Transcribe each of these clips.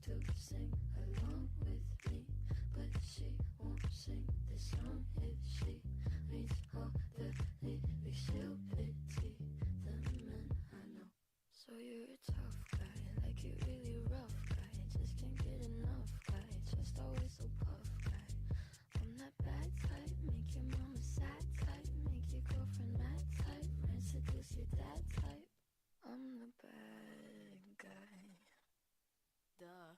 to sing along with me, but she won't sing this song if she reads all the lyrics. She'll pity the men I know. So you're a tough guy, like you're really rough guy, just can't get enough guy, just always so puff guy. I'm that bad type, make your mama sad type, make your girlfriend mad type, might seduce your dad type. I'm the bad guy. Duh.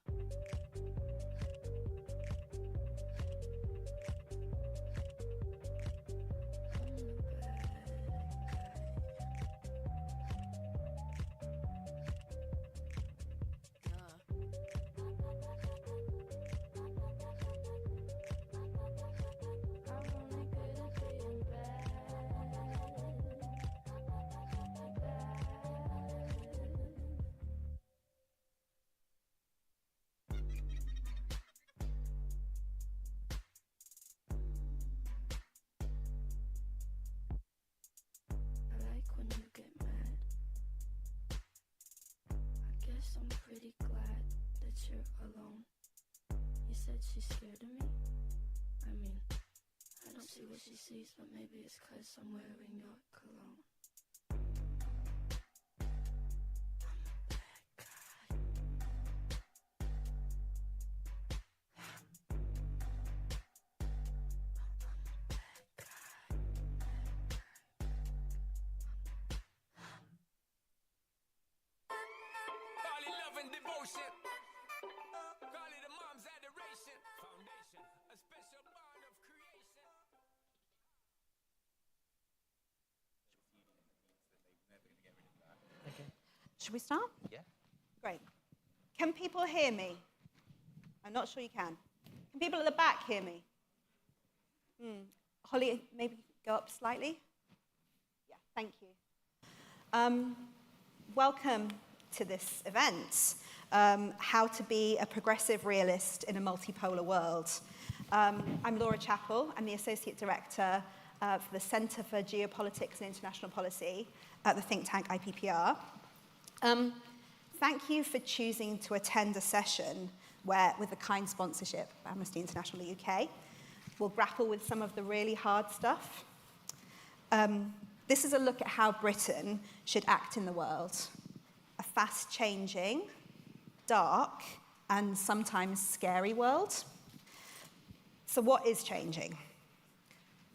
I'm pretty glad that you're alone. You said she's scared of me? I mean, I don't see what she sees, but maybe it's 'cause I'm wearing your cologne. Devotion, call it a mom's adoration, foundation, a special bond of creation. Okay. Should we start? Yeah. Great. Can people hear me? I'm not sure you can. Can people at the back hear me? Holly, maybe go up slightly? Yeah, thank you. Welcome to this event, How to Be a Progressive Realist in a Multipolar World. I'm Laura Chappell. I'm the Associate Director for the Centre for Geopolitics and International Policy at the think tank IPPR. Thank you for choosing to attend a session where, with the kind sponsorship of Amnesty International UK, we'll grapple with some of the really hard stuff. This is a look at how Britain should act in the world. A fast-changing, dark, and sometimes scary world. So what is changing?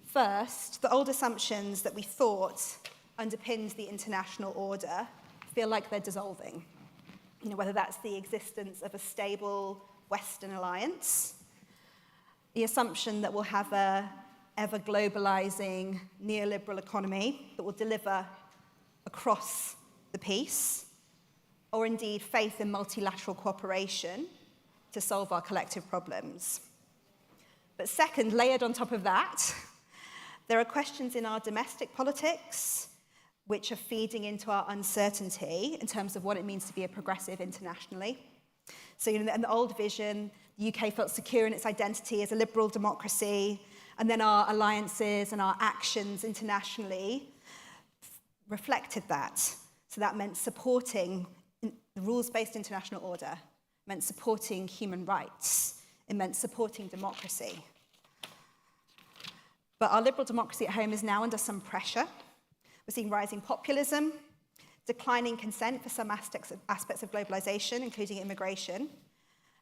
First, the old assumptions that we thought underpinned the international order feel like they're dissolving. Whether that's the existence of a stable Western alliance, the assumption that we'll have a ever-globalizing neoliberal economy that will deliver across the peace, or indeed faith in multilateral cooperation to solve our collective problems. But second, layered on top of that, there are questions in our domestic politics which are feeding into our uncertainty in terms of what it means to be a progressive internationally. So in the old vision, the UK felt secure in its identity as a liberal democracy, and then our alliances and our actions internationally reflected that. So that meant supporting the rules-based international order, meant supporting human rights, it meant supporting democracy. But our liberal democracy at home is now under some pressure. We're seeing rising populism, declining consent for some aspects of globalization, including immigration,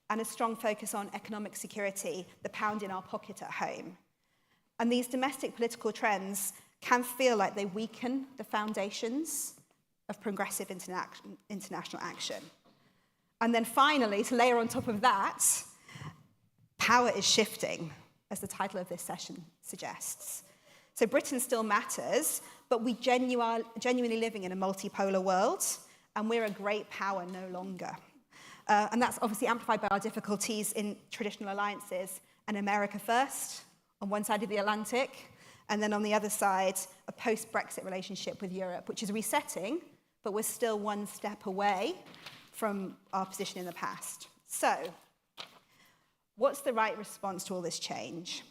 and a strong focus on economic security, the pound in our pocket at home. And these domestic political trends can feel like they weaken the foundations of progressive international action. And then finally, to layer on top of that, power is shifting, as the title of this session suggests. So Britain still matters, but we genuinely living in a multipolar world, and we're a great power no longer. And that's obviously amplified by our difficulties in traditional alliances and America first, on one side of the Atlantic, and then on the other side, a post-Brexit relationship with Europe, which is resetting, but we're still one step away from our position in the past. So, what's the right response to all this change?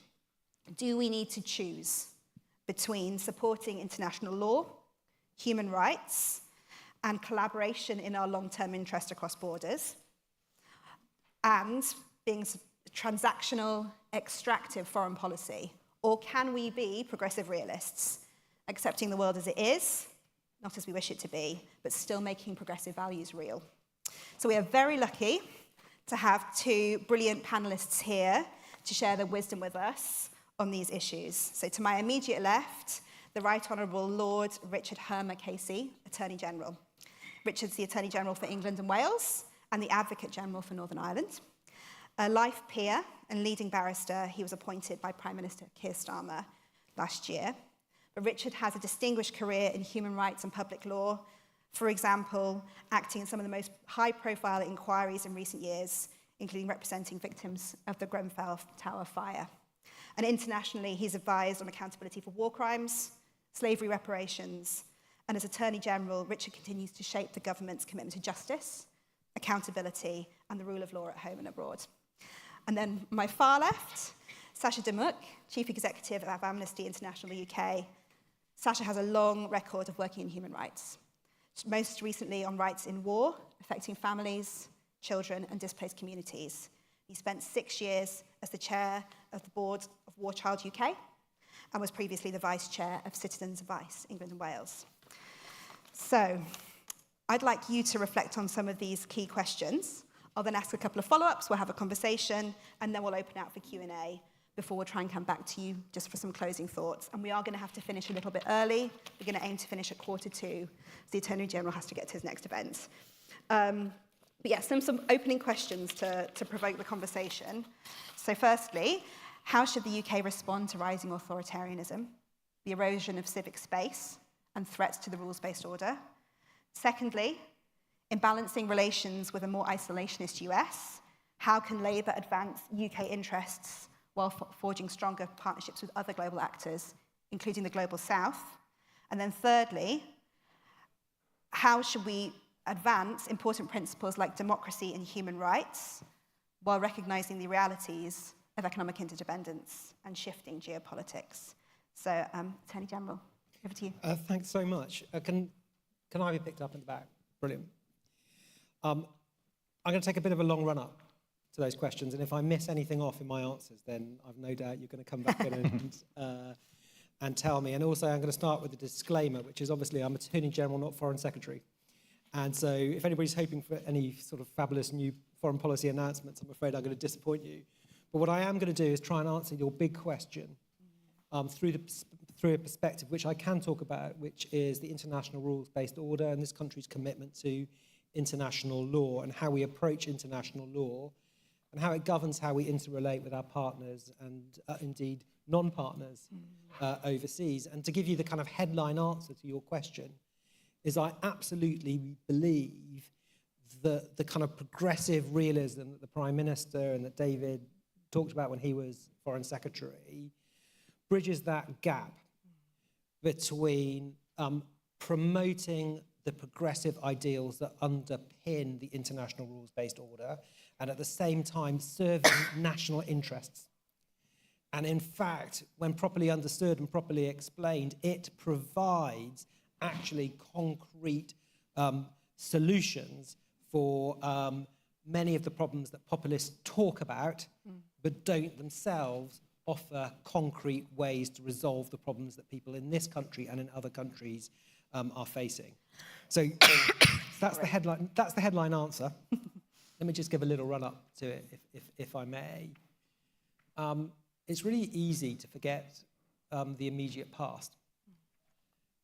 Do we need to choose between supporting international law, human rights, and collaboration in our long-term interest across borders? and being transactional, extractive foreign policy? Or can we be progressive realists, accepting the world as it is, not as we wish it to be, but still making progressive values real? So we are very lucky to have two brilliant panelists here to share their wisdom with us on these issues. So to my immediate left, the Right Honourable Lord Richard Hermer Casey, Attorney General. Richard's the Attorney General for England and Wales and the Advocate General for Northern Ireland. A life peer and leading barrister, he was appointed by Prime Minister Keir Starmer last year. But Richard has a distinguished career in human rights and public law, for example, acting in some of the most high-profile inquiries in recent years, including representing victims of the Grenfell Tower fire. And internationally, he's advised on accountability for war crimes, slavery reparations, and as Attorney General, Richard continues to shape the government's commitment to justice, accountability, and the rule of law at home and abroad. And then my far left, Sacha Demuc, Chief Executive of Amnesty International UK. Sacha has a long record of working in human rights, most recently on rights in war, affecting families, children, and displaced communities. He spent 6 years as the chair of the board of War Child UK and was previously the vice chair of Citizens Advice, England and Wales. So I'd like you to reflect on some of these key questions. I'll then ask a couple of follow-ups, we'll have a conversation, and then we'll open out for Q&A before we'll try and come back to you just for some closing thoughts. And we are going to have to finish a little bit early. We're going to aim to finish at 1:45. The Attorney General has to get to his next event. But yeah, some opening questions to provoke the conversation. So firstly, how should the UK respond to rising authoritarianism, the erosion of civic space, and threats to the rules-based order? Secondly, in balancing relations with a more isolationist US, how can Labour advance UK interests while forging stronger partnerships with other global actors, including the Global South? And then thirdly, how should we advance important principles like democracy and human rights while recognising the realities of economic interdependence and shifting geopolitics? So, Attorney General, over to you. Thanks so much. Can I be picked up in the back? Brilliant. I'm going to take a bit of a long run-up to those questions, and if I miss anything off in my answers, then I've no doubt you're going to come back in and tell me. And also, I'm going to start with a disclaimer, which is obviously I'm Attorney General, not Foreign Secretary. And so if anybody's hoping for any sort of fabulous new foreign policy announcements, I'm afraid I'm going to disappoint you. But what I am going to do is try and answer your big question through a perspective which I can talk about, which is the international rules-based order and this country's commitment to international law and how we approach international law and how it governs how we interrelate with our partners and indeed non-partners overseas. And to give you the kind of headline answer to your question is I absolutely believe that the kind of progressive realism that the Prime Minister and that David talked about when he was Foreign Secretary bridges that gap between promoting the progressive ideals that underpin the international rules-based order and at the same time serving national interests. And in fact, when properly understood and properly explained, it provides actually concrete solutions for many of the problems that populists talk about but don't themselves offer concrete ways to resolve the problems that people in this country and in other countries are facing. So that's the headline answer. Let me just give a little run-up to it, if I may. It's really easy to forget the immediate past.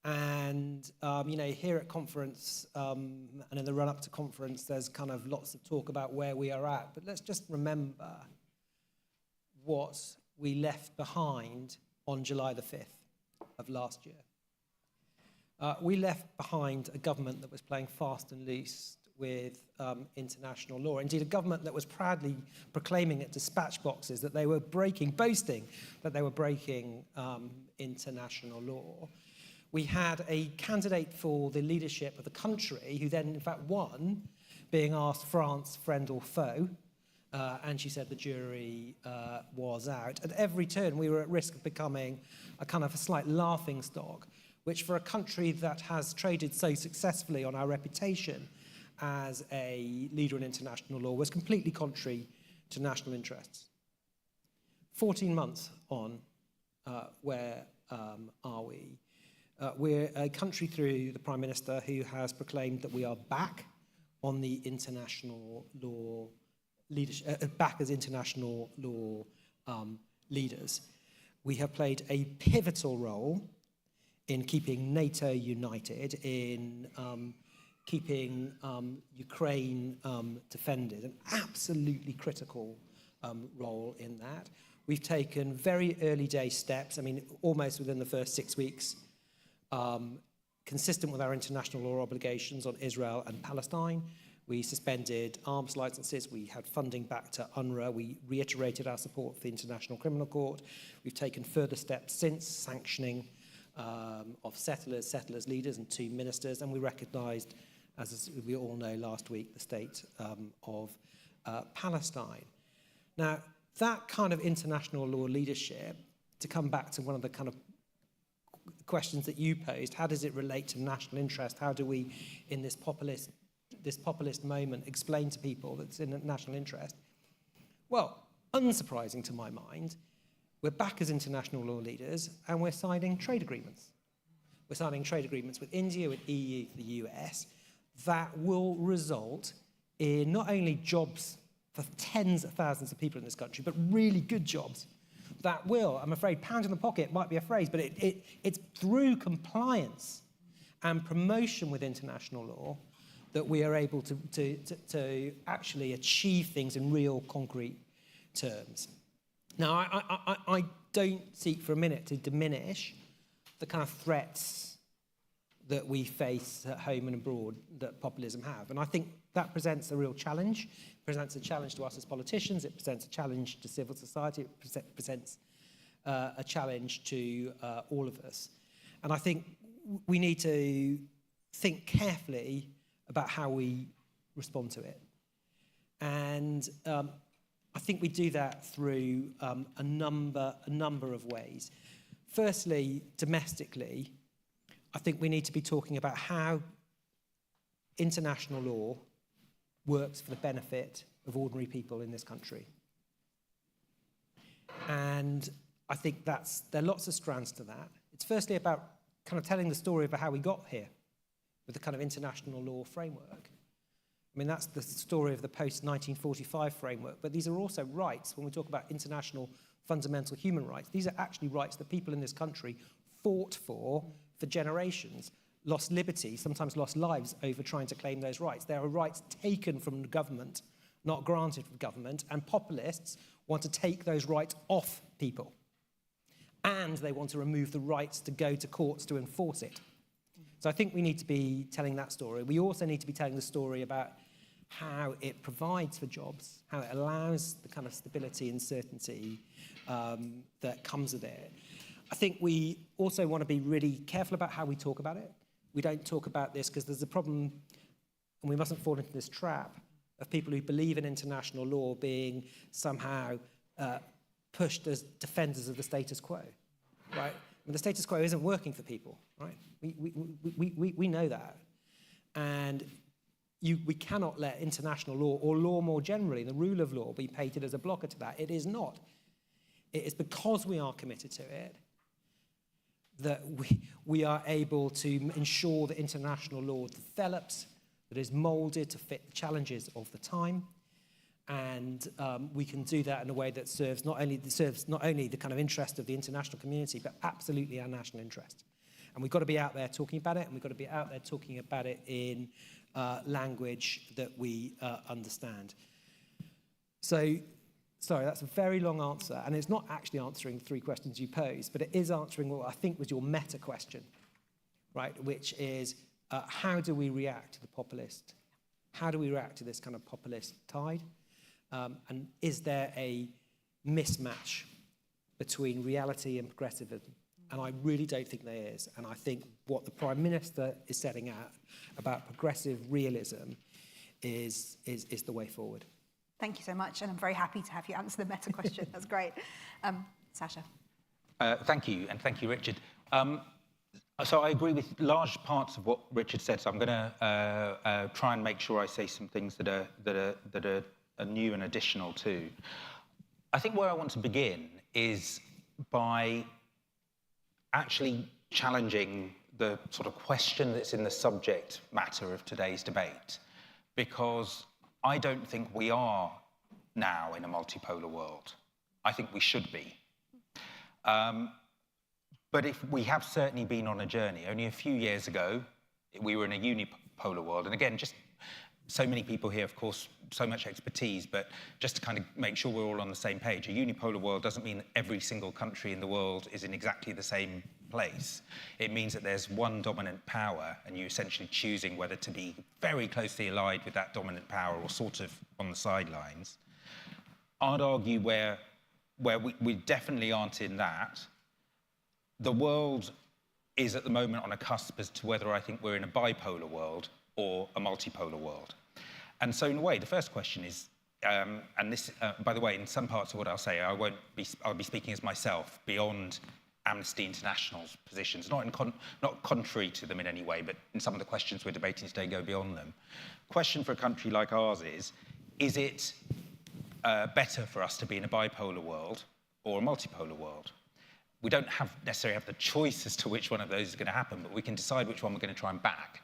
And, here at conference and in the run-up to conference, there's kind of lots of talk about where we are at. But let's just remember what we left behind on July the 5th of last year. We left behind a government that was playing fast and loose with international law. Indeed, a government that was proudly proclaiming at dispatch boxes that they were boasting that they were breaking international law. We had a candidate for the leadership of the country who then, in fact, won, being asked France, friend or foe, and she said the jury was out. At every turn, we were at risk of becoming a kind of a slight laughingstock, which for a country that has traded so successfully on our reputation as a leader in international law was completely contrary to national interests. 14 months on, where are we? We're a country through the Prime Minister who has proclaimed that we are back on the international law leadership, back as international law leaders. We have played a pivotal role in keeping NATO united, in keeping Ukraine defended, an absolutely critical role in that. We've taken very early day steps, I mean, almost within the first 6 weeks, consistent with our international law obligations on Israel and Palestine. We suspended arms licenses. We had funding back to UNRWA. We reiterated our support for the International Criminal Court. We've taken further steps since, sanctioning of settlers leaders and 2 ministers, and we recognised, as we all know last week, the state of Palestine. Now, that kind of international law leadership, to come back to one of the kind of questions that you posed, how does it relate to national interest? How do we, in this populist moment, explain to people that it's in national interest? Well, unsurprising to my mind, we're back as international law leaders and we're signing trade agreements. We're signing trade agreements with India, with EU, the US, that will result in not only jobs for tens of thousands of people in this country, but really good jobs that will, I'm afraid, pound in the pocket might be a phrase, but it's through compliance and promotion with international law that we are able to actually achieve things in real concrete terms. Now, I don't seek for a minute to diminish the kind of threats that we face at home and abroad that populism have. And I think that presents a real challenge. It presents a challenge to us as politicians. It presents a challenge to civil society. It presents a challenge to all of us. And I think we need to think carefully about how we respond to it. And I think we do that through a number of ways. Firstly, domestically, I think we need to be talking about how international law works for the benefit of ordinary people in this country. And I think there are lots of strands to that. It's firstly about kind of telling the story about how we got here with the kind of international law framework. I mean, that's the story of the post-1945 framework, but these are also rights. When we talk about international fundamental human rights, these are actually rights that people in this country fought for generations, lost liberty, sometimes lost lives over trying to claim those rights. There are rights taken from the government, not granted from government, and populists want to take those rights off people. And they want to remove the rights to go to courts to enforce it. So I think we need to be telling that story. We also need to be telling the story about how it provides for jobs, how it allows the kind of stability and certainty that comes with it. I think we also want to be really careful about how we talk about it. We don't talk about this because there's a problem, and we mustn't fall into this trap of people who believe in international law being somehow pushed as defenders of the status quo, right? I mean, the status quo isn't working for people, right? We know that. And we cannot let international law, or law more generally, the rule of law, be painted as a blocker to that. It is not. It is because we are committed to it that we are able to ensure that international law develops, that is moulded to fit the challenges of the time. And we can do that in a way that serves not only the kind of interest of the international community, but absolutely our national interest. And we've got to be out there talking about it, and we've got to be out there talking about it in language that we understand. So, sorry, that's a very long answer, and it's not actually answering the 3 questions you posed, but it is answering what I think was your meta question, right? Which is, how do we react to the populist? How do we react to this kind of populist tide? And is there a mismatch between reality and progressivism? And I really don't think there is. And I think what the Prime Minister is setting out about progressive realism is the way forward. Thank you so much, and I'm very happy to have you answer the meta question. That's great. Sasha. Thank you, and thank you, Richard. So I agree with large parts of what Richard said. So I'm going to try and make sure I say some things that are new and additional too. I think where I want to begin is by actually challenging the sort of question that's in the subject matter of today's debate, because I don't think we are now in a multipolar world. I think we should be. But if we have certainly been on a journey. Only a few years ago, we were in a unipolar world. And again, just so many people here, of course, so much expertise, but just to kind of make sure we're all on the same page, a unipolar world doesn't mean that every single country in the world is in exactly the same place. It means that there's one dominant power, and you're essentially choosing whether to be very closely allied with that dominant power or sort of on the sidelines. I'd argue where we definitely aren't in that. The world is at the moment on a cusp as to whether I think we're in a bipolar world or a multipolar world. And so in a way, the first question is, and this, by the way, in some parts of what I'll say, I'll be speaking as myself beyond Amnesty International's positions, not contrary to them in any way, but in some of the questions we're debating today go beyond them. Question for a country like ours is it better for us to be in a bipolar world or a multipolar world? We don't necessarily have the choice as to which one of those is going to happen, but we can decide which one we're going to try and back.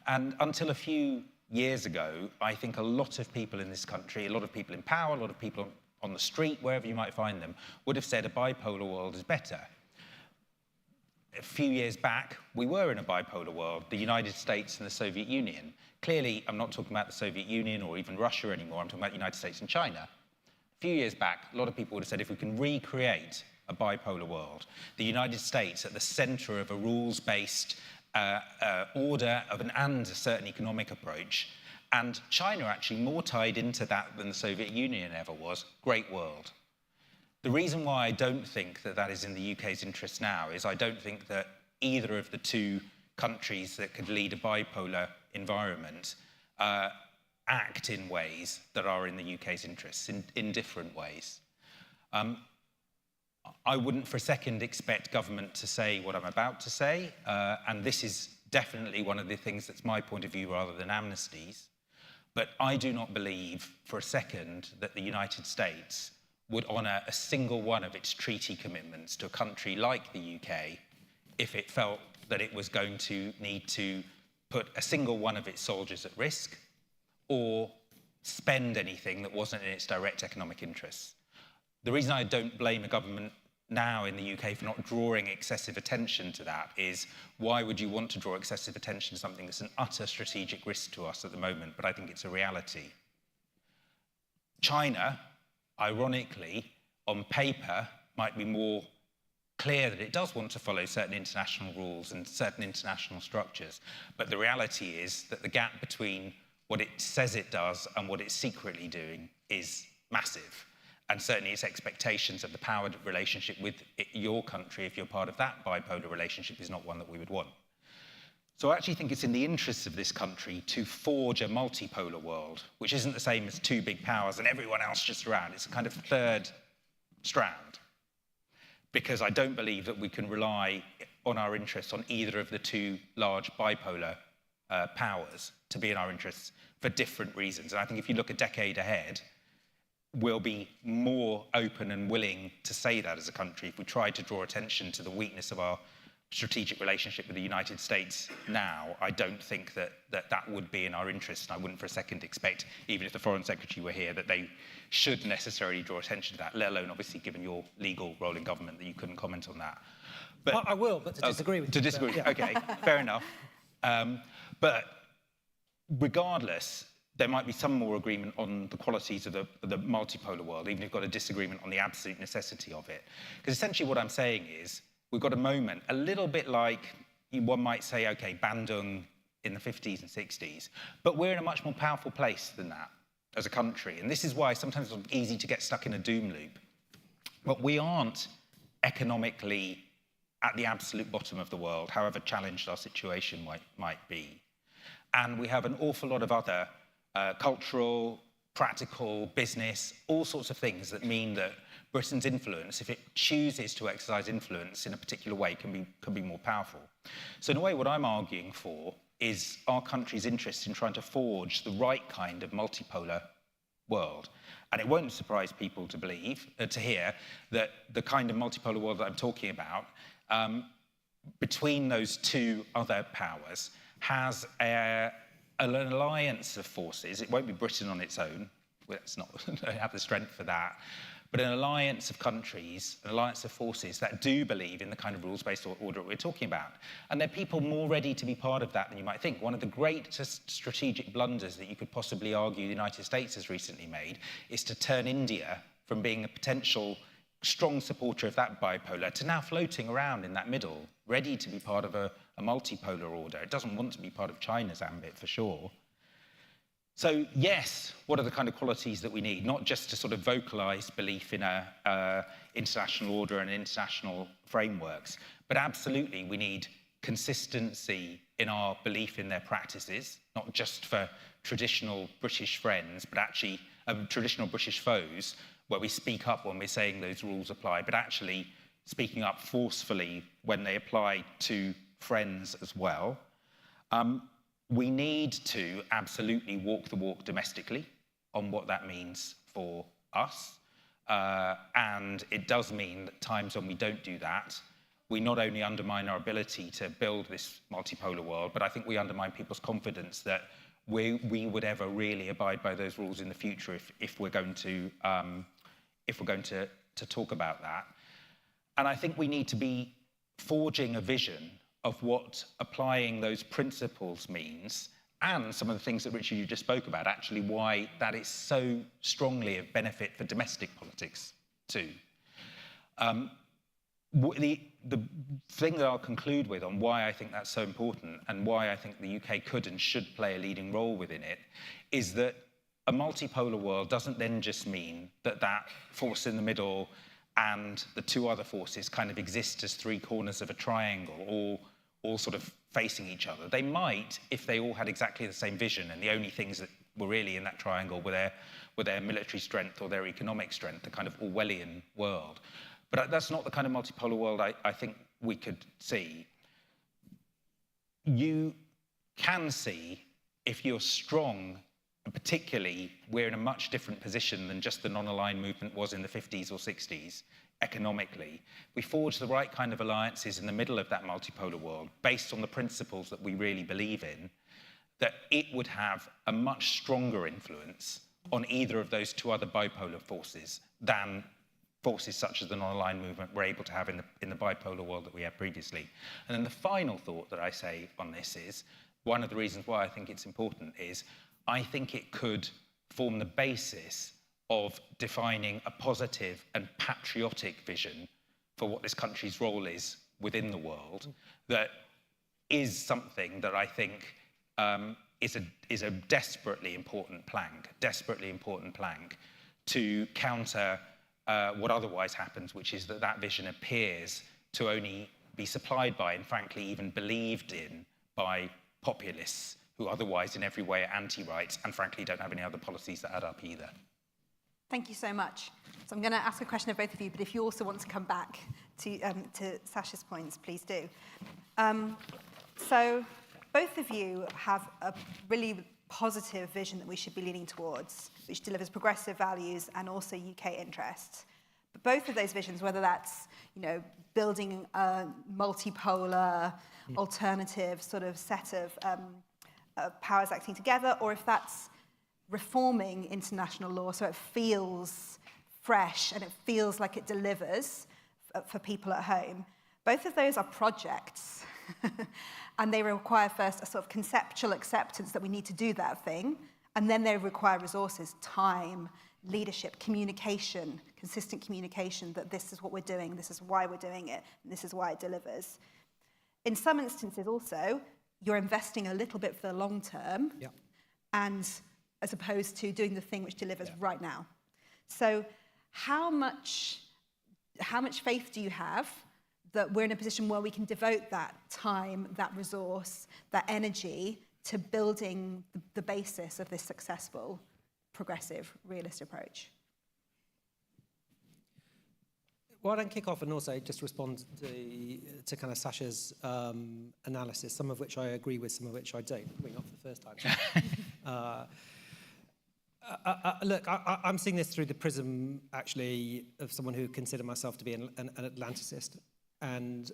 And until a few years ago, I think a lot of people in this country, a lot of people in power, a lot of people on the street, wherever you might find them, would have said a bipolar world is better. A few years back, we were in a bipolar world, the United States and the Soviet Union. Clearly, I'm not talking about the Soviet Union or even Russia anymore, I'm talking about the United States and China. A few years back, a lot of people would have said if we can recreate a bipolar world, the United States at the center of a rules-based order and a certain economic approach, and China actually more tied into that than the Soviet Union ever was, great world. The reason why I don't think that that is in the UK's interest now is I don't think that either of the two countries that could lead a bipolar environment act in ways that are in the UK's interests, in different ways. I wouldn't for a second expect government to say what I'm about to say, and this is definitely one of the things that's my point of view rather than Amnesty's, but I do not believe for a second that the United States would honour a single one of its treaty commitments to a country like the UK if it felt that it was going to need to put a single one of its soldiers at risk or spend anything that wasn't in its direct economic interests. The reason I don't blame a government now in the UK for not drawing excessive attention to that is why would you want to draw excessive attention to something that's an utter strategic risk to us at the moment, but I think it's a reality. China, ironically, on paper, might be more clear that it does want to follow certain international rules and certain international structures, but the reality is that the gap between what it says it does and what it's secretly doing is massive. And certainly its expectations of the power relationship with your country, if you're part of that bipolar relationship, is not one that we would want. So I actually think it's in the interests of this country to forge a multipolar world, which isn't the same as two big powers and everyone else just around. It's a kind of third strand. Because I don't believe that we can rely on our interests on either of the two large bipolar powers to be in our interests for different reasons. And I think if you look a decade ahead, we'll be more open and willing to say that as a country if we try to draw attention to the weakness of our strategic relationship with the United States now. I don't think that would be in our interest, and I wouldn't for a second expect, even if the Foreign Secretary were here, that they should necessarily draw attention to that, let alone obviously given your legal role in government that you couldn't comment on that. But I will, but to disagree with you. To disagree, yeah. Okay, fair enough. But regardless, there might be some more agreement on the qualities of the multipolar world, even if you've got a disagreement on the absolute necessity of it. Because essentially what I'm saying is, we've got a moment, a little bit like one might say, okay, Bandung in the 50s and 60s, but we're in a much more powerful place than that as a country. And this is why sometimes it's easy to get stuck in a doom loop. But we aren't economically at the absolute bottom of the world, however challenged our situation might be. And we have an awful lot of other cultural, practical, business, all sorts of things that mean that Britain's influence, if it chooses to exercise influence in a particular way, can be more powerful. So in a way, what I'm arguing for is our country's interest in trying to forge the right kind of multipolar world. And it won't surprise people to hear that the kind of multipolar world that I'm talking about, between those two other powers, has an alliance of forces. It won't be Britain on its own. Let's not have the strength for that. But an alliance of countries, an alliance of forces that do believe in the kind of rules-based order we're talking about. And there are people more ready to be part of that than you might think. One of the greatest strategic blunders that you could possibly argue the United States has recently made is to turn India from being a potential strong supporter of that bipolar to now floating around in that middle, ready to be part of a multipolar order. It doesn't want to be part of China's ambit, for sure. So yes, what are the kind of qualities that we need? Not just to sort of vocalize belief in a international order and international frameworks, but absolutely we need consistency in our belief in their practices, not just for traditional British friends, but actually traditional British foes, where we speak up when we're saying those rules apply, but actually speaking up forcefully when they apply to friends as well. We need to absolutely walk the walk domestically on what that means for us. And it does mean that times when we don't do that, we not only undermine our ability to build this multipolar world, but I think we undermine people's confidence that we would ever really abide by those rules in the future if we're going to talk about that. And I think we need to be forging a vision of what applying those principles means, and some of the things that Richard, you just spoke about, actually why that is so strongly of benefit for domestic politics too. The thing that I'll conclude with on why I think that's so important and why I think the UK could and should play a leading role within it is that a multipolar world doesn't then just mean that that force in the middle and the two other forces kind of exist as three corners of a triangle, all sort of facing each other. They might if they all had exactly the same vision, and the only things that were really in that triangle were their military strength or their economic strength, the kind of Orwellian world. But that's not the kind of multipolar world I think we could see. You can see, if you're strong, and particularly we're in a much different position than just the non-aligned movement was in the 50s or 60s, economically. We forge the right kind of alliances in the middle of that multipolar world, based on the principles that we really believe in, that it would have a much stronger influence on either of those two other bipolar forces than forces such as the non-aligned movement were able to have in the bipolar world that we had previously. And then the final thought that I say on this is, one of the reasons why I think it's important is, I think it could form the basis of defining a positive and patriotic vision for what this country's role is within the world, that is something that I think is a desperately important plank to counter what otherwise happens, which is that vision appears to only be supplied by, and frankly even believed in, by populists who otherwise in every way are anti-rights and frankly don't have any other policies that add up either. Thank you so much. So I'm going to ask a question of both of you, but if you also want to come back to Sasha's points, please do. So both of you have a really positive vision that we should be leaning towards, which delivers progressive values and also UK interests. But both of those visions, whether that's building a multipolar, alternative sort of set of powers acting together, or if that's reforming international law so it feels fresh and it feels like it delivers for people at home. Both of those are projects and they require first a sort of conceptual acceptance that we need to do that thing, and then they require resources, time, leadership, communication, consistent communication that this is what we're doing, this is why we're doing it, and this is why it delivers. In some instances also, you're investing a little bit for the long term, and as opposed to doing the thing which delivers right now. So how much faith do you have that we're in a position where we can devote that time, that resource, that energy to building the basis of this successful, progressive, realist approach? Why don't kick off and also just respond to kind of Sasha's analysis, some of which I agree with, some of which I don't. Probably not for the first time. Look, I'm seeing this through the prism, actually, of someone who consider myself to be an Atlanticist. And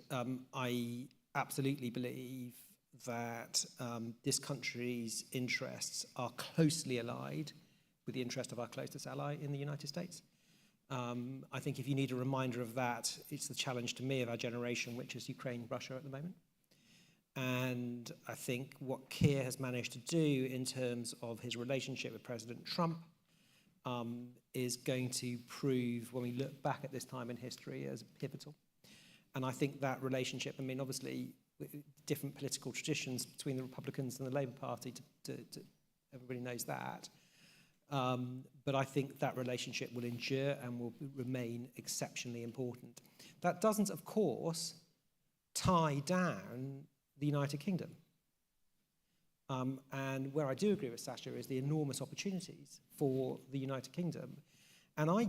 I absolutely believe that this country's interests are closely allied with the interest of our closest ally in the United States. I think if you need a reminder of that, it's the challenge to me of our generation, which is Ukraine, Russia at the moment. And I think what Keir has managed to do in terms of his relationship with President Trump is going to prove, when we look back at this time in history, as pivotal. And I think that relationship, I mean, obviously, different political traditions between the Republicans and the Labour Party, everybody knows that. But I think that relationship will endure and will remain exceptionally important. That doesn't, of course, tie down the United Kingdom. And where I do agree with Sasha is the enormous opportunities for the United Kingdom. And I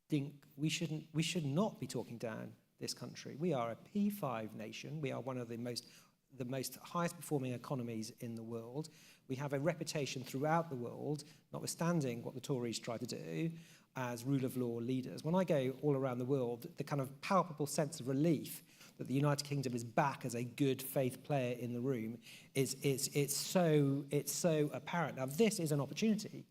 think we should not be talking down this country. We are a P5 nation. We are one of the most highest performing economies in the world. We have a reputation throughout the world, notwithstanding what the Tories try to do, as rule of law leaders. When I go all around the world, the kind of palpable sense of relief that the United Kingdom is back as a good faith player in the room it's so apparent. Now, this is an opportunity.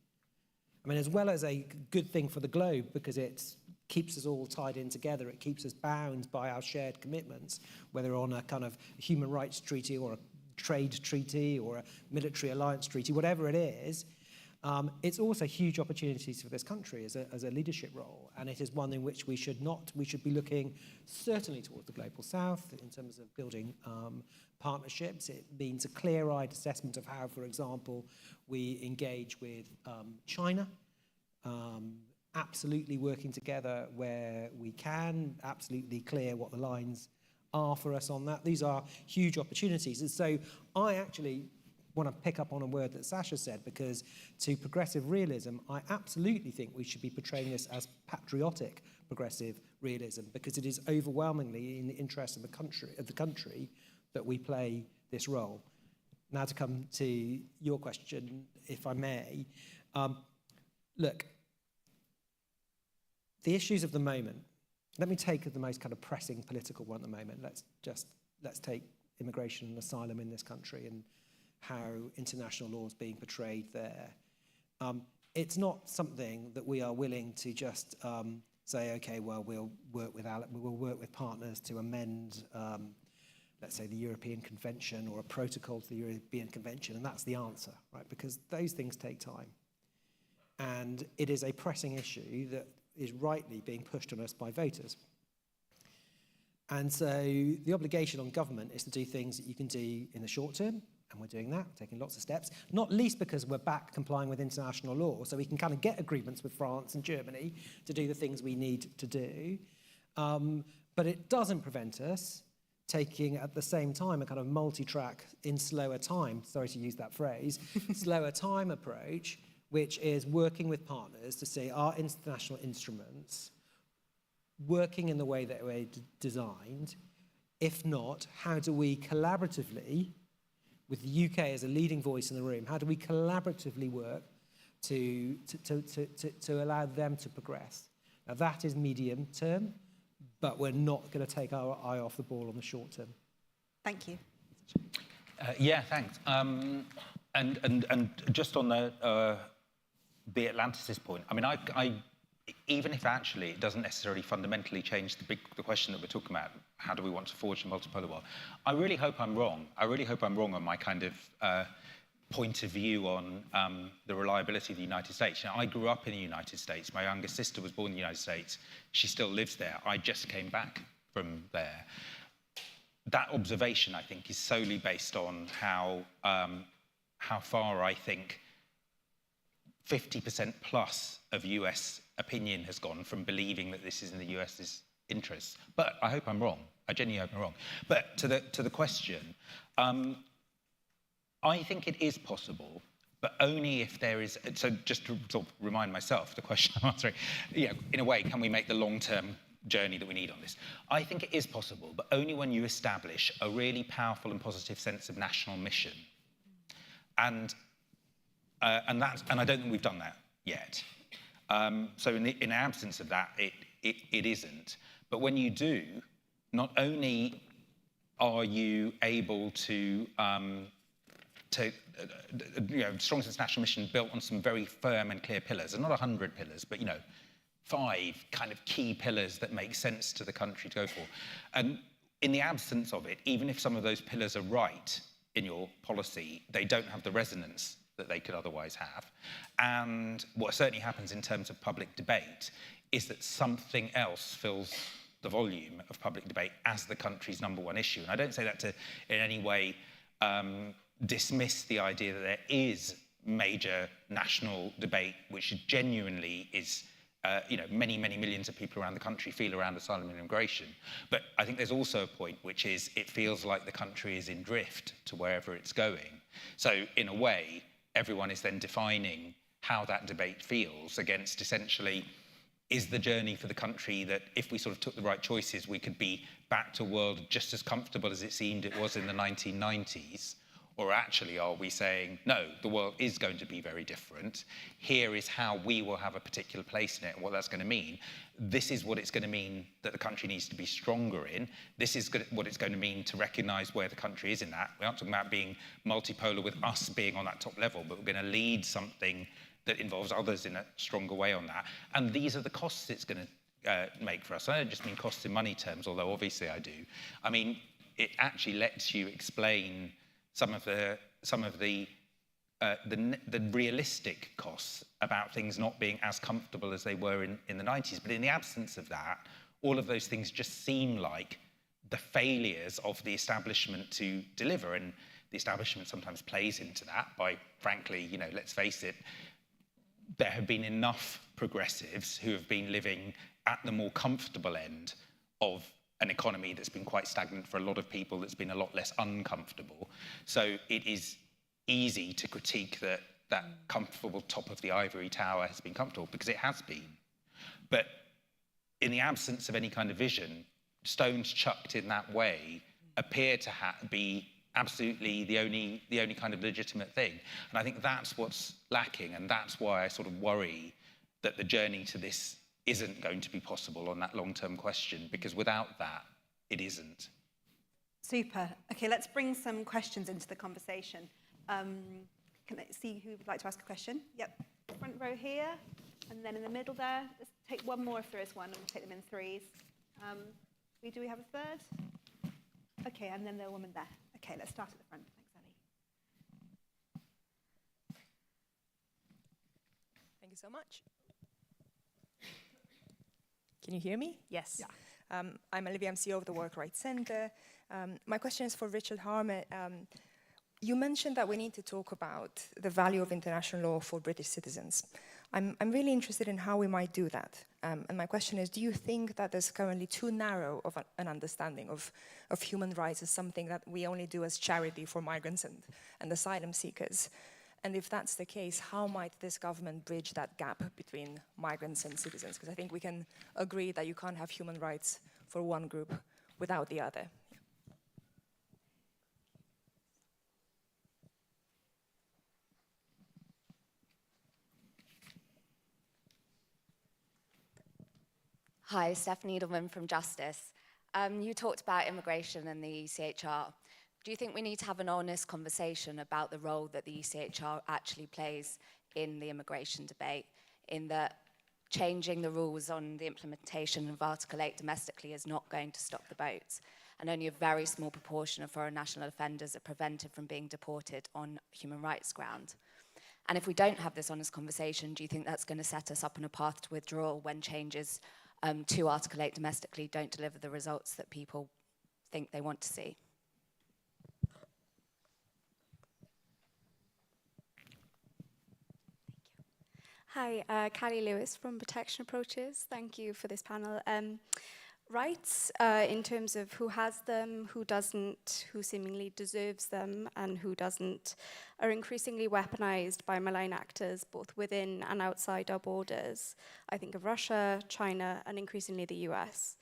I mean, as well as a good thing for the globe, because it keeps us all tied in together, it keeps us bound by our shared commitments, whether on a kind of human rights treaty or a trade treaty or a military alliance treaty, whatever it is, it's also huge opportunities for this country as a leadership role. And it is one in which we should be looking certainly towards the global south in terms of building partnerships. It means a clear-eyed assessment of how, for example, we engage with China, absolutely working together where we can, absolutely clear what the lines are for us on that. These are huge opportunities. And so I actually want to pick up on a word that Sasha said, because to progressive realism, I absolutely think we should be portraying this as patriotic progressive realism, because it is overwhelmingly in the interest of the country that we play this role. Now, to come to your question, if I may, look, the issues of the moment. Let me take the most kind of pressing political one at the moment. Let's take immigration and asylum in this country and how international law is being portrayed there. It's not something that we are willing to just say, okay, well, we'll work with partners to amend, let's say, the European Convention or a protocol to the European Convention, and that's the answer, right? Because those things take time. And it is a pressing issue that is rightly being pushed on us by voters. And so the obligation on government is to do things that you can do in the short term, and we're doing that, we're taking lots of steps, not least because we're back complying with international law, so we can kind of get agreements with France and Germany to do the things we need to do. But it doesn't prevent us taking, at the same time, a kind of multi-track in slower time, sorry to use that phrase, slower time approach, which is working with partners to say, are international instruments working in the way that we're designed? If not, how do we collaboratively, with the UK as a leading voice in the room, how do we collaboratively work to allow them to progress? Now, that is medium term, but we're not going to take our eye off the ball on the short term. Thank you. Yeah, thanks. And just on the Atlanticist point, I mean, I even if actually it doesn't necessarily fundamentally change the question that we're talking about, how do we want to forge a multipolar world? I really hope I'm wrong. I really hope I'm wrong on my kind of point of view on the reliability of the United States. You know, I grew up in the United States. My youngest sister was born in the United States. She still lives there. I just came back from there. That observation, I think, is solely based on how far I think 50% plus of US opinion has gone from believing that this is in the US's interests. But I hope I'm wrong. I genuinely hope I'm wrong. But to the question, I think it is possible, but only if there is. So just to sort of remind myself, the question I'm answering, you know, in a way, can we make the long-term journey that we need on this. I think it is possible, but only when you establish a really powerful and positive sense of national mission. And I don't think we've done that yet. So in absence of that, it isn't. But when you do, not only are you able to strong sense of national mission built on some very firm and clear pillars, and not 100 pillars, but 5 kind of key pillars that make sense to the country to go for. And in the absence of it, even if some of those pillars are right in your policy, they don't have the resonance that they could otherwise have. And what certainly happens in terms of public debate is that something else fills the volume of public debate as the country's #1 issue. And I don't say that to in any way dismiss the idea that there is major national debate which genuinely is many millions of people around the country feel around asylum and immigration. But I think there's also a point which is it feels like the country is in drift to wherever it's going. So in a way, everyone is then defining how that debate feels against essentially, is the journey for the country that if we sort of took the right choices, we could be back to a world just as comfortable as it seemed it was in the 1990s? Or actually, are we saying, no, the world is going to be very different. Here is how we will have a particular place in it and what that's going to mean. This is what it's going to mean that the country needs to be stronger in. This is what it's going to mean to recognise where the country is in that. We aren't talking about being multipolar with us being on that top level, but we're going to lead something that involves others in a stronger way on that. And these are the costs it's going to make for us. I don't just mean costs in money terms, although obviously I do. I mean, it actually lets you explain some of the realistic costs about things not being as comfortable as they were in the 90s. But in the absence of that, all of those things just seem like the failures of the establishment to deliver. And the establishment sometimes plays into that by, frankly, let's face it, there have been enough progressives who have been living at the more comfortable end of an economy that's been quite stagnant for a lot of people, that's been a lot less uncomfortable. So it is easy to critique that comfortable top of the ivory tower has been comfortable, because it has been. But in the absence of any kind of vision, stones chucked in that way appear to be absolutely the only kind of legitimate thing. And I think that's what's lacking, and that's why I sort of worry that the journey to this isn't going to be possible on that long-term question, because without that, it isn't. Super. Okay, let's bring some questions into the conversation. Can I see who would like to ask a question? Yep, front row here, and then in the middle there. Let's take one more if there is one, and we'll take them in threes. Do we have a third? Okay, and then the woman there. Okay, let's start at the front. Thanks, Ellie. Thank you so much. Can you hear me? Yes. Yeah. I'm Olivia, I'm CEO of the Work Rights Centre. My question is for Richard Harmer. You mentioned that we need to talk about the value of international law for British citizens. I'm really interested in how we might do that. And my question is, do you think that there's currently too narrow of an understanding of human rights as something that we only do as charity for migrants and asylum seekers? And if that's the case, how might this government bridge that gap between migrants and citizens? Because I think we can agree that you can't have human rights for one group without the other. Hi, Stephanie Edelman from Justice. You talked about immigration and the ECHR. Do you think we need to have an honest conversation about the role that the ECHR actually plays in the immigration debate, in that changing the rules on the implementation of Article 8 domestically is not going to stop the boats, and only a very small proportion of foreign national offenders are prevented from being deported on human rights ground? And if we don't have this honest conversation, do you think that's going to set us up on a path to withdrawal when changes to Article 8 domestically don't deliver the results that people think they want to see? Hi, Callie Lewis from Protection Approaches. Thank you for this panel. rights in terms of who has them, who doesn't, who seemingly deserves them, and who doesn't, are increasingly weaponized by malign actors both within and outside our borders. I think of Russia, China, and increasingly the US.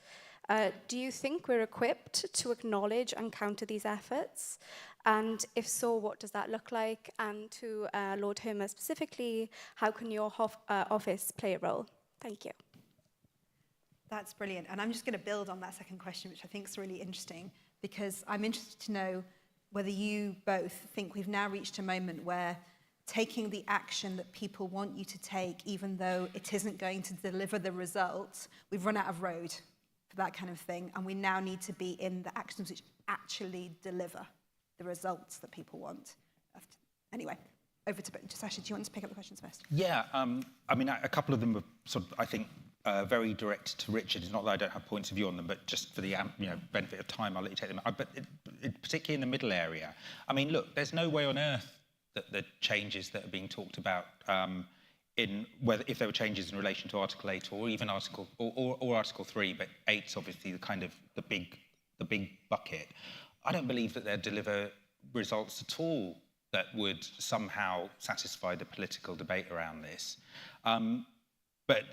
Do you think we're equipped to acknowledge and counter these efforts? And if so, what does that look like? And to Lord Hermer specifically, how can your office play a role? Thank you. That's brilliant. And I'm just going to build on that second question, which I think is really interesting, because I'm interested to know whether you both think we've now reached a moment where taking the action that people want you to take, even though it isn't going to deliver the results, we've run out of road for that kind of thing, and we now need to be in the actions which actually deliver the results that people want. Anyway, over to Sasha. Do you want to pick up the questions first? Yeah, I mean, a couple of them are sort of, I think, very direct to Richard. It's not that I don't have points of view on them, but just for the benefit of time, I'll let you take them. But particularly in the middle area, I mean, look, there's no way on earth that the changes that are being talked about in whether if there were changes in relation to Article 8 or even Article or Article 3, but 8's obviously the kind of the big bucket. I don't believe that they'll deliver results at all that would somehow satisfy the political debate around this. But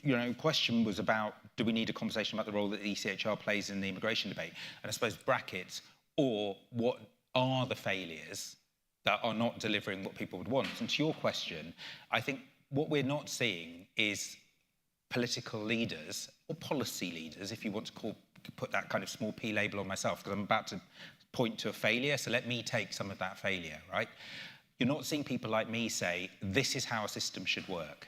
you know, the question was about, do we need a conversation about the role that the ECHR plays in the immigration debate? And I suppose brackets, or what are the failures that are not delivering what people would want? And to your question, I think what we're not seeing is political leaders, or policy leaders, if you want to put that kind of small p label on myself, because I'm about to point to a failure, so let me take some of that failure, right? You're not seeing people like me say, this is how a system should work.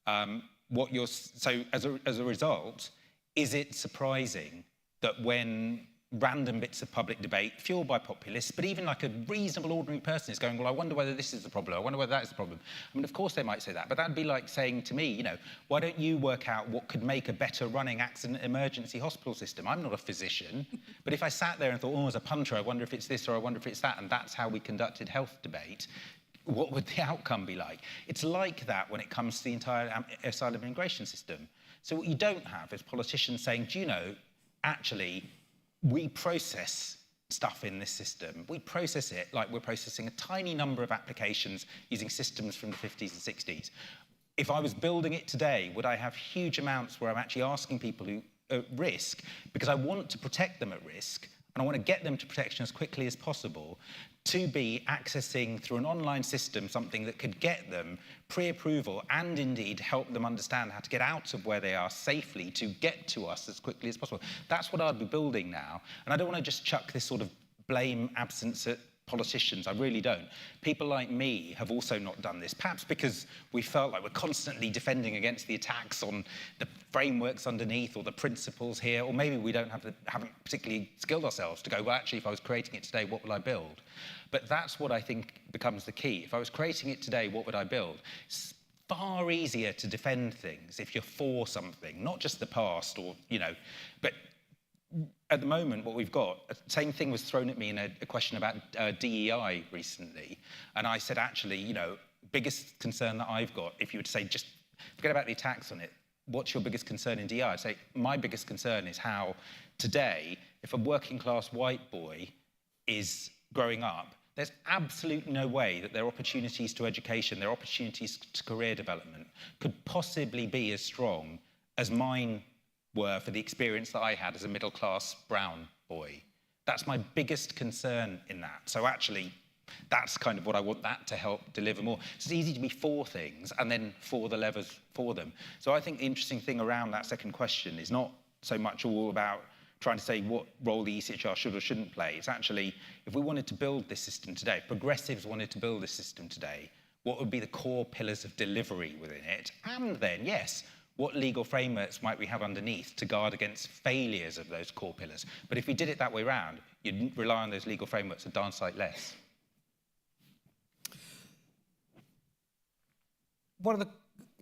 So as a result, is it surprising that when random bits of public debate, fueled by populists, but even like a reasonable ordinary person is going, well, I wonder whether this is the problem, I wonder whether that is the problem. I mean, of course they might say that, but that'd be like saying to me, you know, why don't you work out what could make a better running accident emergency hospital system? I'm not a physician, but if I sat there and thought, oh, as a punter, I wonder if it's this or I wonder if it's that, and that's how we conducted health debate, what would the outcome be like? It's like that when it comes to the entire asylum immigration system. So what you don't have is politicians saying, do you know, actually, we process stuff in this system. We process it like we're processing a tiny number of applications using systems from the 50s and 60s. If I was building it today, would I have huge amounts where I'm actually asking people who are at risk, because I want to protect them at risk, and I want to get them to protection as quickly as possible, to be accessing through an online system something that could get them pre-approval and indeed help them understand how to get out of where they are safely to get to us as quickly as possible. That's what I'd be building now. And I don't want to just chuck this sort of blame absence at politicians, I really don't. People like me have also not done this, perhaps because we felt like we're constantly defending against the attacks on the frameworks underneath or the principles here, or maybe we haven't particularly skilled ourselves to go, well, actually, if I was creating it today, what will I build? But that's what I think becomes the key. If I was creating it today, what would I build? It's far easier to defend things if you're for something, not just the past or, you know, but at the moment, what we've got, the same thing was thrown at me in a question about DEI recently. And I said, actually, you know, biggest concern that I've got, if you were to say, just forget about the attacks on it, what's your biggest concern in DEI? I'd say, my biggest concern is how today, if a working class white boy is growing up, there's absolutely no way that their opportunities to education, their opportunities to career development could possibly be as strong as mine were for the experience that I had as a middle-class brown boy. That's my biggest concern in that. So actually, that's kind of what I want that to help deliver more. It's easy to be for things and then for the levers for them. So I think the interesting thing around that second question is not so much all about trying to say what role the ECHR should or shouldn't play. It's actually, if we wanted to build this system today, progressives wanted to build this system today, what would be the core pillars of delivery within it? And then, yes, what legal frameworks might we have underneath to guard against failures of those core pillars? But if we did it that way around, you'd rely on those legal frameworks a darn sight less. One of the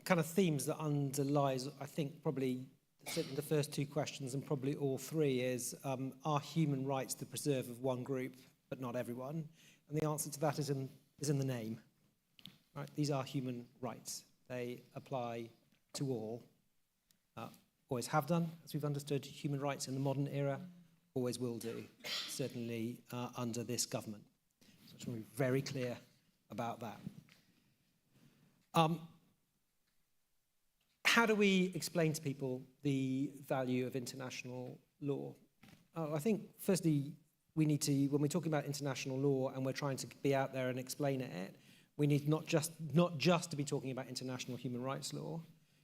kind of themes that underlies, I think, probably certainly the first two questions and probably all three is, are human rights the preserve of one group but not everyone? And the answer to that is in the name. Right? These are human rights. They apply to all. always have done, as we've understood human rights in the modern era, always will do, certainly under this government. So I just want to be very clear about that. How do we explain to people the value of international law? I think, firstly, we need to, when we're talking about international law and we're trying to be out there and explain it, we need not just to be talking about international human rights law.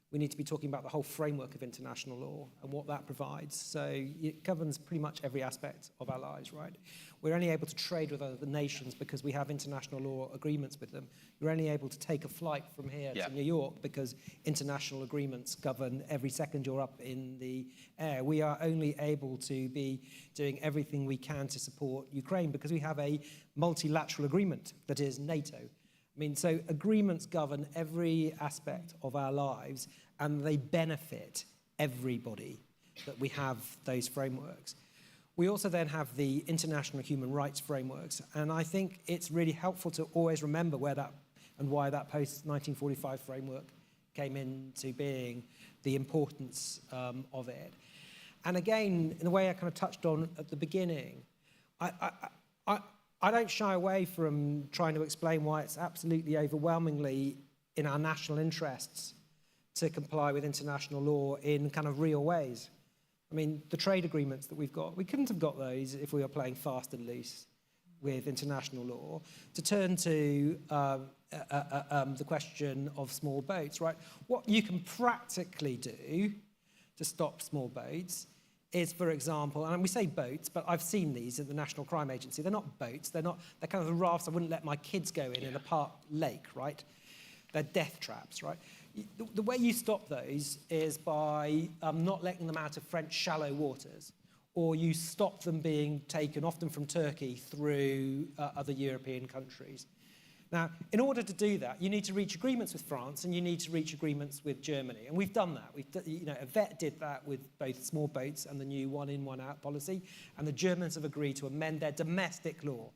We need to be talking about the whole framework of international law and what that provides. So it governs pretty much every aspect of our lives, right? We're only able to trade with other nations because we have international law agreements with them. You're only able to take a flight from here to New York because international agreements govern every second you're up in the air. We are only able to be doing everything we can to support Ukraine because we have a multilateral agreement that is NATO. I mean, so agreements govern every aspect of our lives and they benefit everybody that we have those frameworks. We also then have the international human rights frameworks, and I think it's really helpful to always remember where that and why that post-1945 framework came into being, the importance of it. And again, in a way I kind of touched on at the beginning, I don't shy away from trying to explain why it's absolutely overwhelmingly in our national interests to comply with international law in kind of real ways. I mean, the trade agreements that we've got, we couldn't have got those if we were playing fast and loose with international law. To turn to the question of small boats, right? What you can practically do to stop small boats is, for example, and we say boats, but I've seen these at the National Crime Agency. They're not boats. They're kind of the rafts I wouldn't let my kids go in a park lake, right? They're death traps, right? The way you stop those is by not letting them out of French shallow waters, or you stop them being taken, often from Turkey, through other European countries. Now, in order to do that, you need to reach agreements with France and you need to reach agreements with Germany. And we've done that. A vet did that with both small boats and the new one-in, one-out policy. And the Germans have agreed to amend their domestic law.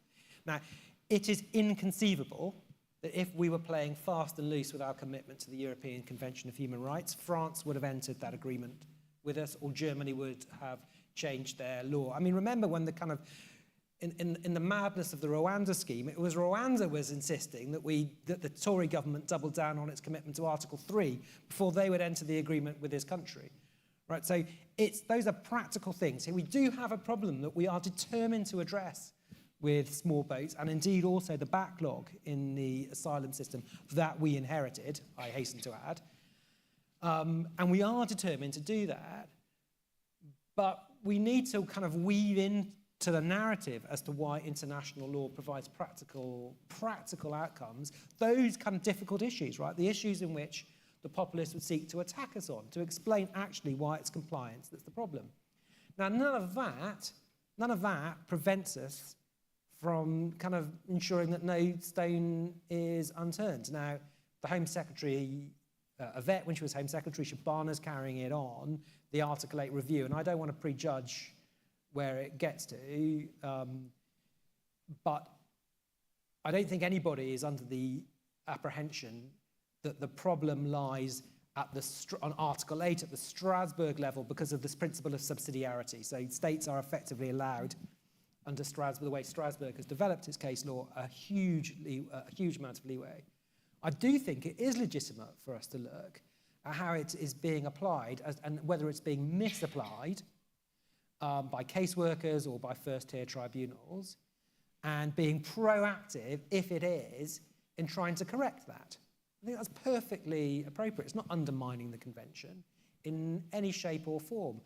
Now, it is inconceivable that if we were playing fast and loose with our commitment to the European Convention of Human Rights, France would have entered that agreement with us, or Germany would have changed their law. I mean, remember when the kind of in the madness of the Rwanda scheme, it was Rwanda was insisting that the Tory government doubled down on its commitment to Article 3 before they would enter the agreement with this country, right? So those are practical things. So we do have a problem that we are determined to address with small boats, and indeed also the backlog in the asylum system that we inherited, I hasten to add. And we are determined to do that, but we need to kind of weave in to the narrative as to why international law provides practical outcomes, those kind of difficult issues, right? The issues in which the populists would seek to attack us on, to explain actually why it's compliance that's the problem. Now, none of that prevents us from kind of ensuring that no stone is unturned. Now, the Home Secretary, Yvette, when she was Home Secretary, Shabana's carrying it on, the Article 8 review, and I don't want to prejudge where it gets to, but I don't think anybody is under the apprehension that the problem lies at on Article 8 at the Strasbourg level because of this principle of subsidiarity. So states are effectively allowed under Strasbourg, the way Strasbourg has developed its case law, a huge amount of leeway. I do think it is legitimate for us to look at how it is being applied and whether it's being misapplied by caseworkers or by first-tier tribunals, and being proactive, if it is, in trying to correct that. I think that's perfectly appropriate. It's not undermining the convention in any shape or form.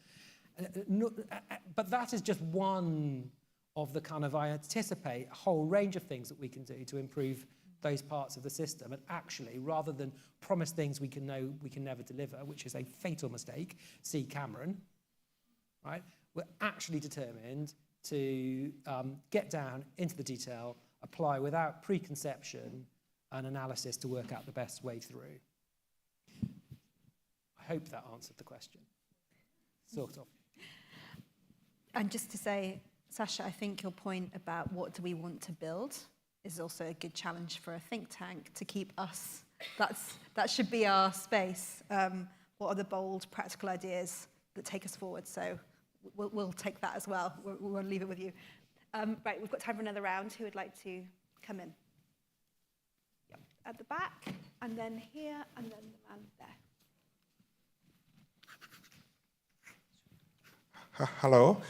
But that is just one of the kind of, I anticipate, a whole range of things that we can do to improve those parts of the system. And actually, rather than promise things we can know we can never deliver, which is a fatal mistake, see Cameron, right? We're actually determined to get down into the detail, apply without preconception an analysis to work out the best way through. I hope that answered the question, sort of. And just to say, Sasha, I think your point about what do we want to build is also a good challenge for a think tank to keep us, that should be our space. What are the bold, practical ideas take us forward. So we'll take that as well. We won't leave it with you. Right, we've got time for another round. Who would like to come in? Yep. At the back, and then here, and then the man there. Hello,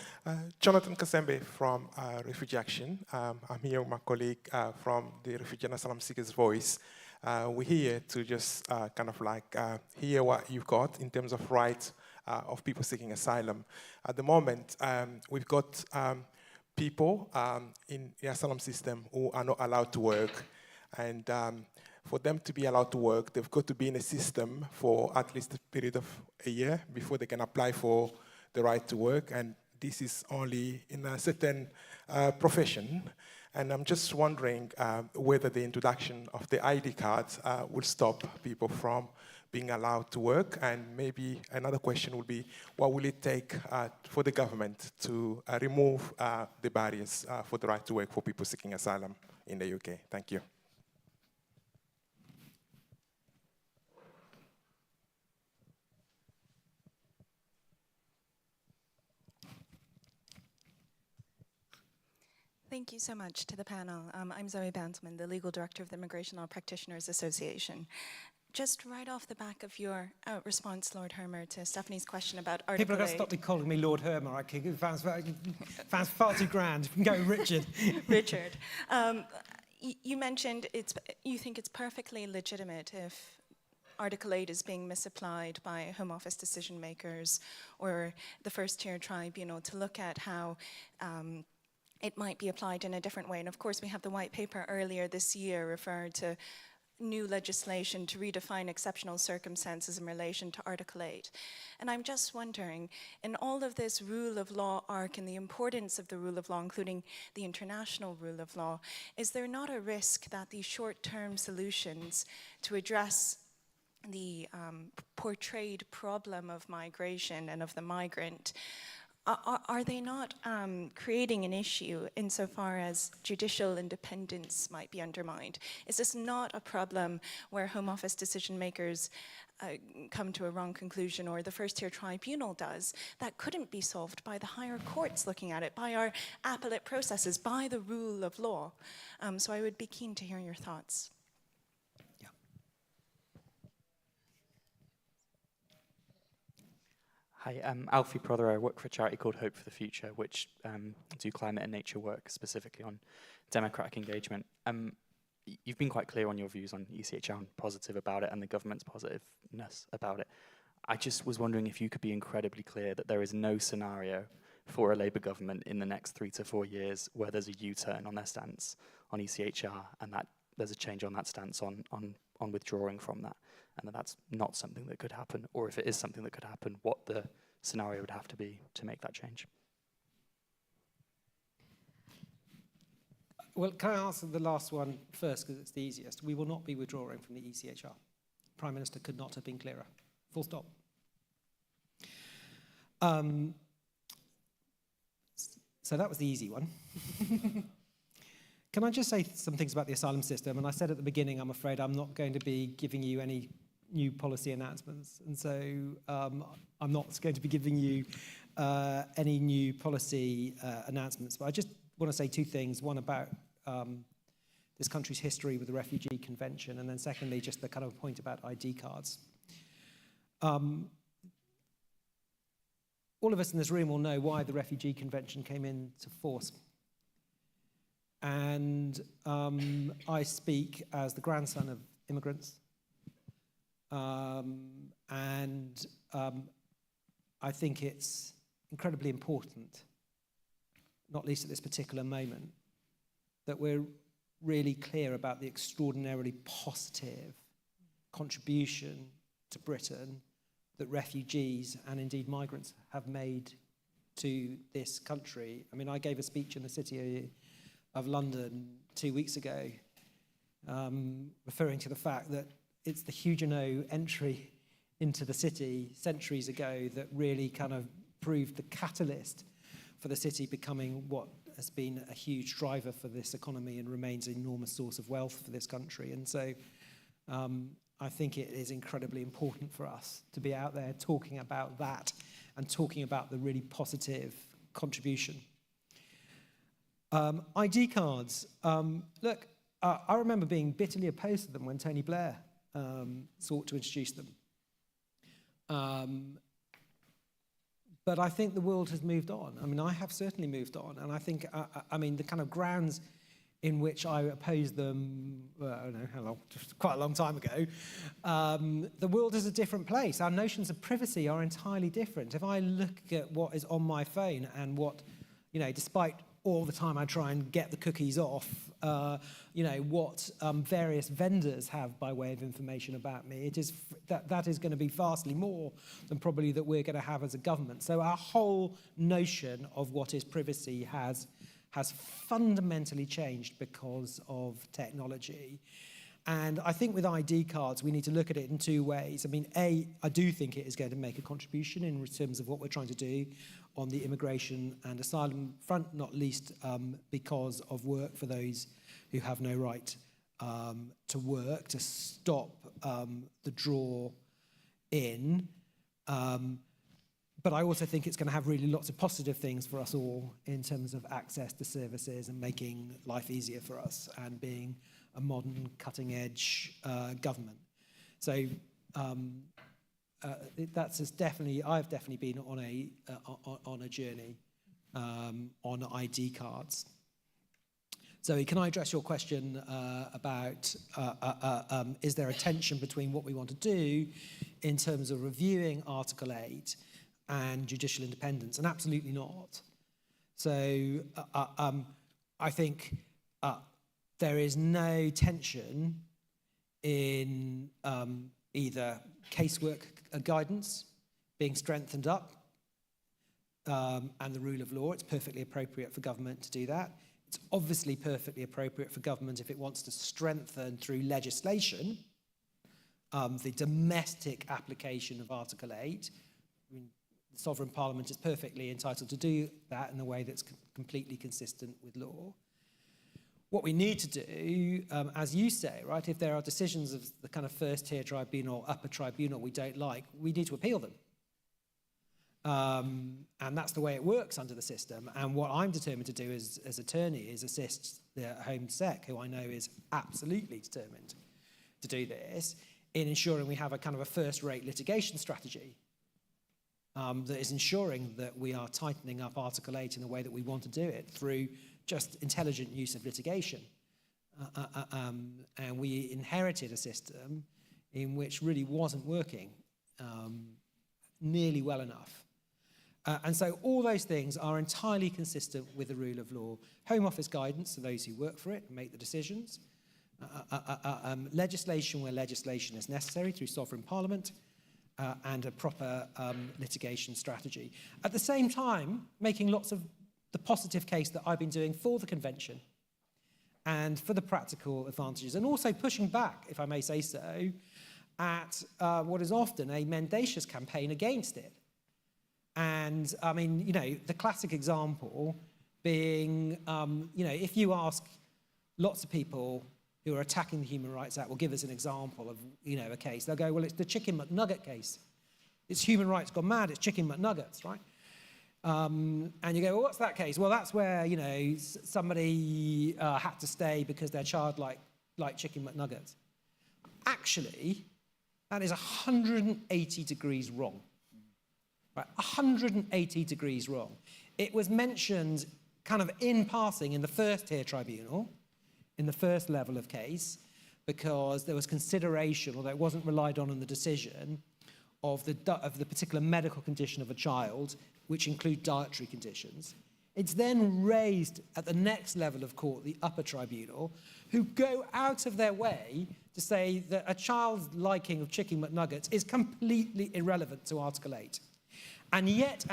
Jonathan Kasembe from Refugee Action. I'm here with my colleague from the Refugee and Asylum Seekers Voice. We're here to just kind of like hear what you've got in terms of rights of people seeking asylum. At the moment, we've got people in the asylum system who are not allowed to work, and for them to be allowed to work, they've got to be in a system for at least a period of a year before they can apply for the right to work, and this is only in a certain profession. And I'm just wondering whether the introduction of the ID cards will stop people from being allowed to work. And maybe another question would be, what will it take for the government to remove the barriers for the right to work for people seeking asylum in the UK? Thank you. Thank you so much to the panel. I'm Zoe Bantman, the Legal Director of the Immigration Law Practitioners Association. Just right off the back of your response, Lord Hermer, to Stephanie's question about Article 8. People are going to stop me calling me Lord Hermer. It sounds far too grand. Go, Richard. Richard. You mentioned you think it's perfectly legitimate if Article 8 is being misapplied by Home Office decision makers or the first tier tribunal to look at how it might be applied in a different way. And of course, we have the white paper earlier this year referred to new legislation to redefine exceptional circumstances in relation to Article 8. And I'm just wondering, in all of this rule of law arc and the importance of the rule of law, including the international rule of law, is there not a risk that these short-term solutions to address the portrayed problem of migration and of the migrant, are they not creating an issue insofar as judicial independence might be undermined? Is this not a problem where Home Office decision makers come to a wrong conclusion, or the first tier tribunal does, that couldn't be solved by the higher courts looking at it, by our appellate processes, by the rule of law? So I would be keen to hear your thoughts. Hi, I'm Alfie Prothero. I work for a charity called Hope for the Future, which do climate and nature work, specifically on democratic engagement. You've been quite clear on your views on ECHR and positive about it, and the government's positiveness about it. I just was wondering if you could be incredibly clear that there is no scenario for a Labour government in the next 3 to 4 years where there's a U-turn on their stance on ECHR, and that there's a change on that stance on withdrawing from that, and that's not something that could happen, or if it is something that could happen, what the scenario would have to be to make that change. Well, can I answer the last one first, because it's the easiest? We will not be withdrawing from the ECHR. Prime Minister could not have been clearer. Full stop. So that was the easy one. Can I just say some things about the asylum system? And I said at the beginning, I'm afraid I'm not going to be giving you any new policy announcements. And so I'm not going to be giving you any new policy announcements. But I just want to say two things. One about this country's history with the Refugee Convention. And then secondly, just the kind of point about ID cards. All of us in this room will know why the Refugee Convention came into force. And I speak as the grandson of immigrants. And I think it's incredibly important, not least at this particular moment, that we're really clear about the extraordinarily positive contribution to Britain that refugees and indeed migrants have made to this country. I mean, I gave a speech in the city of London 2 weeks ago, referring to the fact that it's the Huguenot entry into the city centuries ago that really kind of proved the catalyst for the city becoming what has been a huge driver for this economy and remains an enormous source of wealth for this country. And so I think it is incredibly important for us to be out there talking about that and talking about the really positive contribution. ID cards. Look, I remember being bitterly opposed to them when Tony Blair sought to introduce them. But I think the world has moved on. I mean, I have certainly moved on. And I think, I mean, the kind of grounds in which I opposed them, well, I don't know how long, just quite a long time ago, the world is a different place. Our notions of privacy are entirely different. If I look at what is on my phone and what, you know, despite all the time I try and get the cookies off, you know, what various vendors have by way of information about me, it is that is going to be vastly more than probably that we're going to have as a government. So our whole notion of what is privacy has fundamentally changed because of technology. And I think with ID cards, we need to look at it in two ways. I mean, I do think it is going to make a contribution in terms of what we're trying to do on the immigration and asylum front, not least because of work for those who have no right to work, to stop the draw in. But I also think it's going to have really lots of positive things for us all in terms of access to services and making life easier for us and being a modern, cutting-edge government. So I've definitely been on a journey on ID cards. Zoe, can I address your question about is there a tension between what we want to do in terms of reviewing Article 8 and judicial independence? And absolutely not. So I think there is no tension in either casework guidance being strengthened up and the rule of law. It's perfectly appropriate for government to do that. It's obviously perfectly appropriate for government if it wants to strengthen through legislation the domestic application of Article 8. I mean, the Sovereign Parliament is perfectly entitled to do that in a way that's completely consistent with law. What we need to do, as you say, right, if there are decisions of the kind of first-tier tribunal, upper tribunal we don't like, we need to appeal them. And that's the way it works under the system. And what I'm determined to do as attorney is assist the Home Sec, who I know is absolutely determined to do this, in ensuring we have a kind of a first-rate litigation strategy that is ensuring that we are tightening up Article 8 in the way that we want to do it through just intelligent use of litigation. And we inherited a system in which really wasn't working nearly well enough. And so all those things are entirely consistent with the rule of law. Home Office guidance to those who work for it and make the decisions. Legislation where legislation is necessary through Sovereign Parliament. And a proper litigation strategy. At the same time, making lots of the positive case that I've been doing for the convention and for the practical advantages, and also pushing back, if I may say so, at what is often a mendacious campaign against it. And I mean, you know, the classic example being, you know, if you ask lots of people who are attacking the Human Rights Act, will give us an example of, you know, a case. They'll go, well, it's the Chicken McNugget case. It's human rights gone mad, it's Chicken McNuggets, right? And you go, well, what's that case? Well, that's where, you know, somebody had to stay because their child liked Chicken McNuggets. Actually, that is 180 degrees wrong. Right? 180 degrees wrong. It was mentioned kind of in passing in the first-tier tribunal, in the first level of case, because there was consideration, although it wasn't relied on in the decision, of the particular medical condition of a child, which include dietary conditions. It's then raised at the next level of court, the upper tribunal, who go out of their way to say that a child's liking of Chicken McNuggets is completely irrelevant to Article 8. And yet,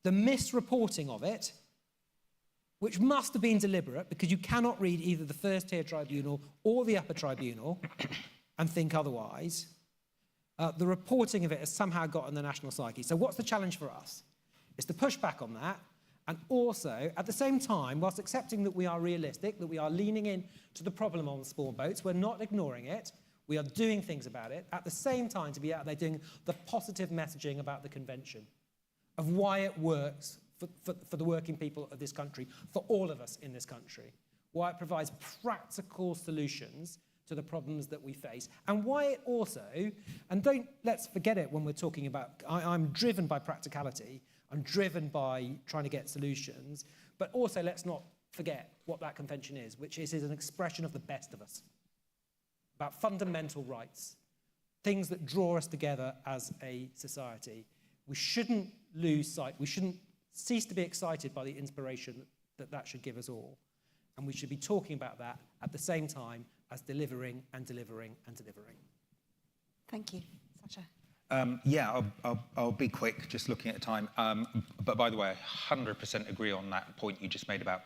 the misreporting of it, which must have been deliberate, because you cannot read either the first-tier tribunal or the upper tribunal and think otherwise, the reporting of it has somehow got in the national psyche. So what's the challenge for us? It's to push back on that, and also, at the same time, whilst accepting that we are realistic, that we are leaning in to the problem on small boats, we're not ignoring it, We are doing things about it, at the same time to be out there doing the positive messaging about the convention, of why it works for the working people of this country, for all of us in this country, why it provides practical solutions to the problems that we face, and why it also, and let's forget it when we're talking about, I'm driven by practicality, I'm driven by trying to get solutions, but also let's not forget what that convention is, which is an expression of the best of us, about fundamental rights, things that draw us together as a society. We shouldn't lose sight, we shouldn't cease to be excited by the inspiration that should give us all. And we should be talking about that at the same time as delivering and delivering and delivering. Thank you. Sacha. Yeah, I'll be quick, just looking at the time. But by the way, I 100% agree on that point you just made about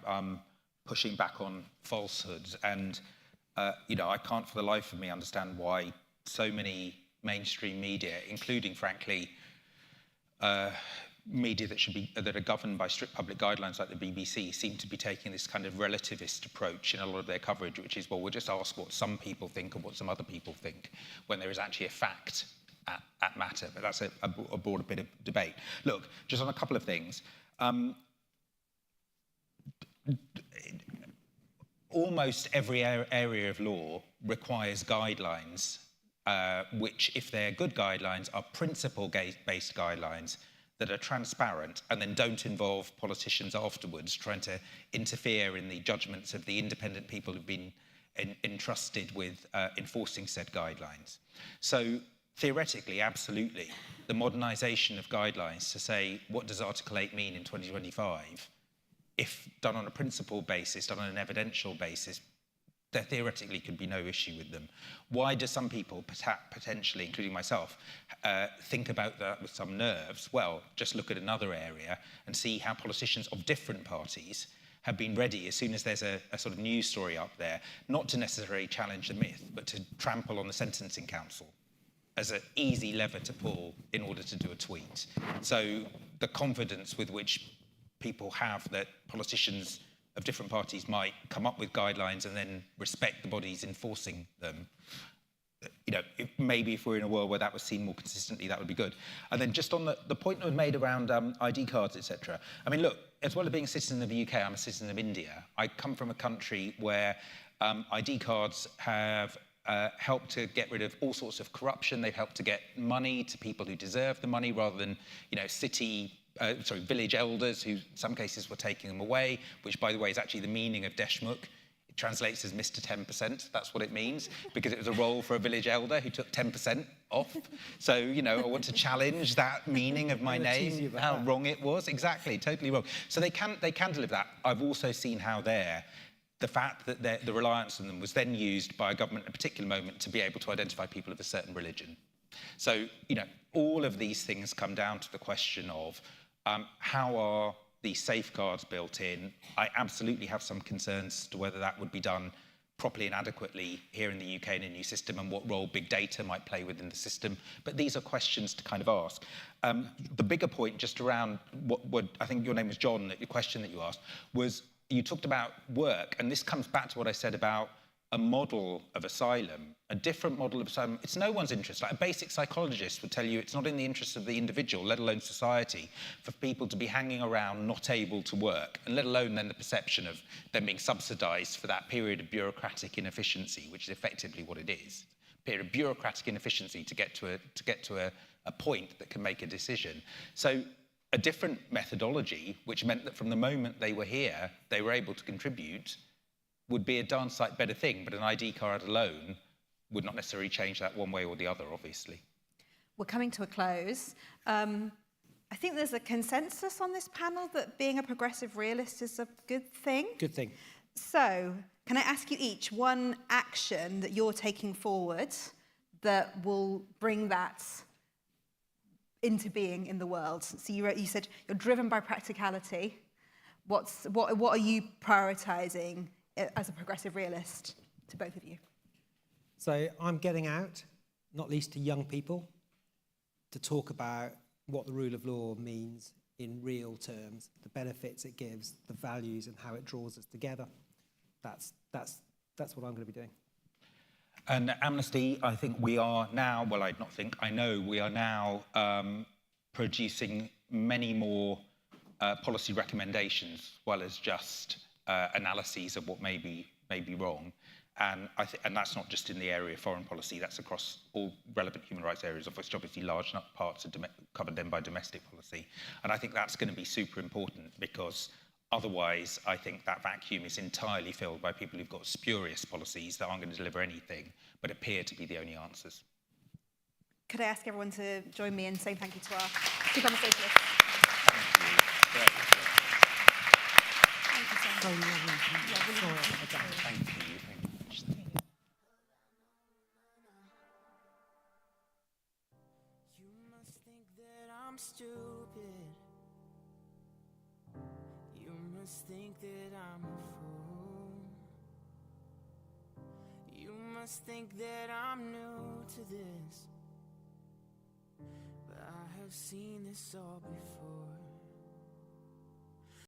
pushing back on falsehoods. And, you know, I can't for the life of me understand why so many mainstream media, including, frankly, media that are governed by strict public guidelines like the BBC, seem to be taking this kind of relativist approach in a lot of their coverage, which is, well, we'll just ask what some people think and what some other people think, when there is actually a fact at matter. But that's a broader bit of debate. Look, just on a couple of things. Almost every area of law requires guidelines, which, if they're good guidelines, are principle-based guidelines that are transparent and then don't involve politicians afterwards trying to interfere in the judgments of the independent people who've been entrusted with enforcing said guidelines. So theoretically, absolutely, the modernisation of guidelines to say, what does Article 8 mean in 2025, if done on a principle basis, done on an evidential basis, there theoretically could be no issue with them. Why do some people, potentially, including myself, think about that with some nerves? Well, just look at another area and see how politicians of different parties have been ready, as soon as there's a sort of news story up there, not to necessarily challenge the myth, but to trample on the Sentencing Council as an easy lever to pull in order to do a tweet. So the confidence with which people have that politicians of different parties might come up with guidelines and then respect the bodies enforcing them. You know, maybe if we're in a world where that was seen more consistently, that would be good. And then just on the point that was made around ID cards, etc. I mean, look, as well as being a citizen of the UK, I'm a citizen of India. I come from a country where ID cards have helped to get rid of all sorts of corruption. They've helped to get money to people who deserve the money rather than, you know, village elders who in some cases were taking them away, which, by the way, is actually the meaning of Deshmukh. It translates as Mr. 10%. That's what it means, because it was a role for a village elder who took 10% off. So, you know, I want to challenge that meaning of my name, how wrong it was. Exactly, totally wrong. So they can deliver that. I've also seen how the fact that the reliance on them was then used by a government at a particular moment to be able to identify people of a certain religion. So, you know, all of these things come down to the question of how are these safeguards built in? I absolutely have some concerns as to whether that would be done properly and adequately here in the UK in a new system, and what role big data might play within the system. But these are questions to kind of ask. The bigger point just around what I think your name was John, the question that you asked, was you talked about work, and this comes back to what I said about a model of asylum, a different model of asylum. It's no one's interest. Like a basic psychologist would tell you it's not in the interest of the individual, let alone society, for people to be hanging around not able to work, and let alone then the perception of them being subsidised for that period of bureaucratic inefficiency, which is effectively what it is. A period of bureaucratic inefficiency to get to a point that can make a decision. So a different methodology, which meant that from the moment they were here, they were able to contribute, would be a darn sight better thing, but an ID card alone would not necessarily change that one way or the other, obviously. We're coming to a close. I think there's a consensus on this panel that being a progressive realist is a good thing. Good thing. So, can I ask you each one action that you're taking forward that will bring that into being in the world? So you said you're driven by practicality. What are you prioritising as a progressive realist to both of you? So I'm getting out, not least to young people, to talk about what the rule of law means in real terms, the benefits it gives, the values, and how it draws us together. That's what I'm going to be doing. And Amnesty, I think we are now, well, I know we are now producing many more policy recommendations, as well as just analyses of what may be wrong. And that's not just in the area of foreign policy, that's across all relevant human rights areas, of which obviously large parts are covered then by domestic policy. And I think that's going to be super important, because otherwise I think that vacuum is entirely filled by people who've got spurious policies that aren't going to deliver anything, but appear to be the only answers. Could I ask everyone to join me in saying thank you to our two conversationalists? Thank you. Thank you so much. Thank you. You must think that I'm stupid. You must think that I'm a fool. You must think that I'm new to this, but I have seen this all before.